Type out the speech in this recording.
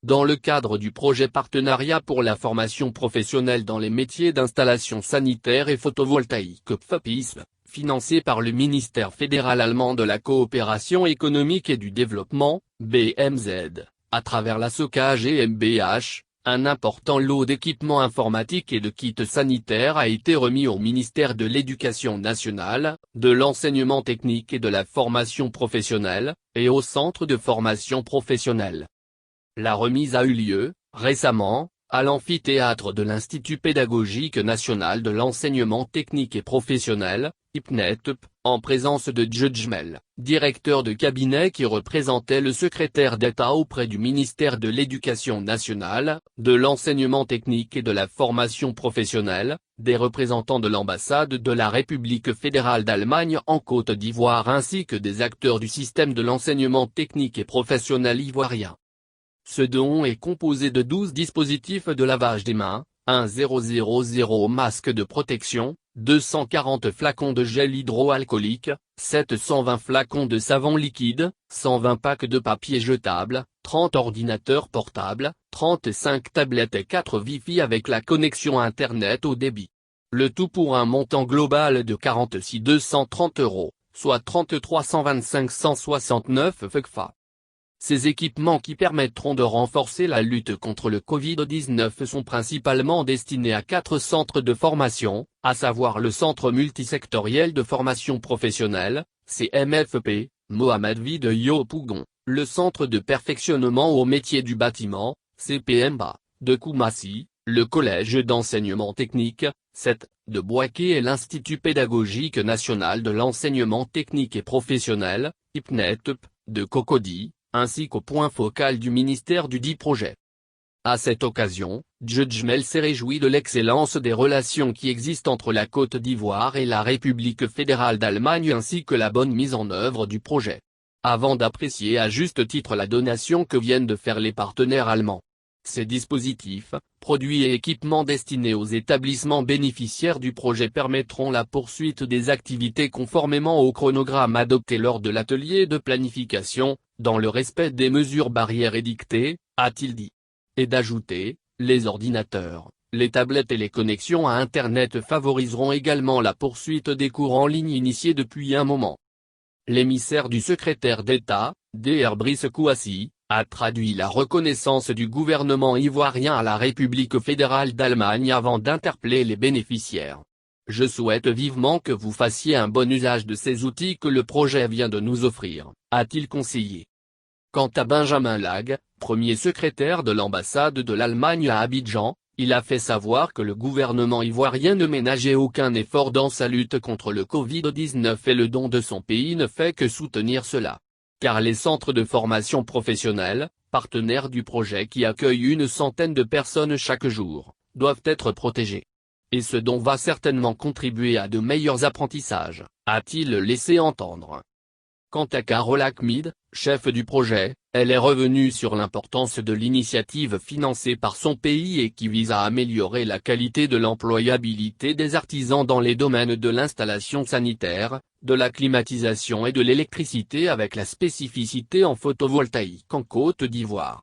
dans le cadre du projet Partenariat pour la formation professionnelle dans les métiers d'installation sanitaire et photovoltaïque (PFAPISM), financé par le ministère fédéral allemand de la coopération économique et du développement, BMZ, à travers la SOCA GmbH. Un important lot d'équipements informatiques et de kits sanitaires a été remis au ministère de l'Éducation nationale, de l'enseignement technique et de la formation professionnelle, et au centre de formation professionnelle. La remise a eu lieu, récemment, à l'amphithéâtre de l'Institut pédagogique national de l'enseignement technique et professionnel, IPNETP, en présence de Judgmel, directeur de cabinet qui représentait le secrétaire d'État auprès du ministère de l'Éducation nationale, de l'enseignement technique et de la formation professionnelle, des représentants de l'ambassade de la République fédérale d'Allemagne en Côte d'Ivoire ainsi que des acteurs du système de l'enseignement technique et professionnel ivoirien. Ce don est composé de 12 dispositifs de lavage des mains, 1000 masques de protection, 240 flacons de gel hydroalcoolique, 720 flacons de savon liquide, 120 packs de papier jetable, 30 ordinateurs portables, 35 tablettes et 4 Wi-Fi avec la connexion Internet haut débit. Le tout pour un montant global de 46 230 €, soit 33 125 169 FCFA. Ces équipements qui permettront de renforcer la lutte contre le Covid-19 sont principalement destinés à 4 centres de formation, à savoir le Centre multisectoriel de formation professionnelle, CMFP, Mohamed de Yopougon, le Centre de perfectionnement au métier du bâtiment, CPMBA, de Koumassi, le Collège d'enseignement technique, CET, de Bouaké et l'Institut pédagogique national de l'enseignement technique et professionnel, IPNETP, de Cocody, ainsi qu'au point focal du ministère du dit projet. À cette occasion, Judgmel s'est réjoui de l'excellence des relations qui existent entre la Côte d'Ivoire et la République fédérale d'Allemagne ainsi que la bonne mise en œuvre du projet. Avant d'apprécier à juste titre la donation que viennent de faire les partenaires allemands. Ces dispositifs, produits et équipements destinés aux établissements bénéficiaires du projet permettront la poursuite des activités conformément au chronogramme adopté lors de l'atelier de planification, dans le respect des mesures barrières édictées, a-t-il dit. Et d'ajouter, les ordinateurs, les tablettes et les connexions à Internet favoriseront également la poursuite des cours en ligne initiés depuis un moment. L'émissaire du secrétaire d'État, Dr Brice Kouassi, a traduit la reconnaissance du gouvernement ivoirien à la République fédérale d'Allemagne avant d'interpeller les bénéficiaires. Je souhaite vivement que vous fassiez un bon usage de ces outils que le projet vient de nous offrir, a-t-il conseillé. Quant à Benjamin Lag, premier secrétaire de l'ambassade de l'Allemagne à Abidjan, il a fait savoir que le gouvernement ivoirien ne ménageait aucun effort dans sa lutte contre le Covid-19 et le don de son pays ne fait que soutenir cela. Car les centres de formation professionnelle, partenaires du projet qui accueillent une centaine de personnes chaque jour, doivent être protégés. Et ce don va certainement contribuer à de meilleurs apprentissages, a-t-il laissé entendre. Quant à Carole Achmid, chef du projet, elle est revenue sur l'importance de l'initiative financée par son pays et qui vise à améliorer la qualité de l'employabilité des artisans dans les domaines de l'installation sanitaire, de la climatisation et de l'électricité avec la spécificité en photovoltaïque en Côte d'Ivoire.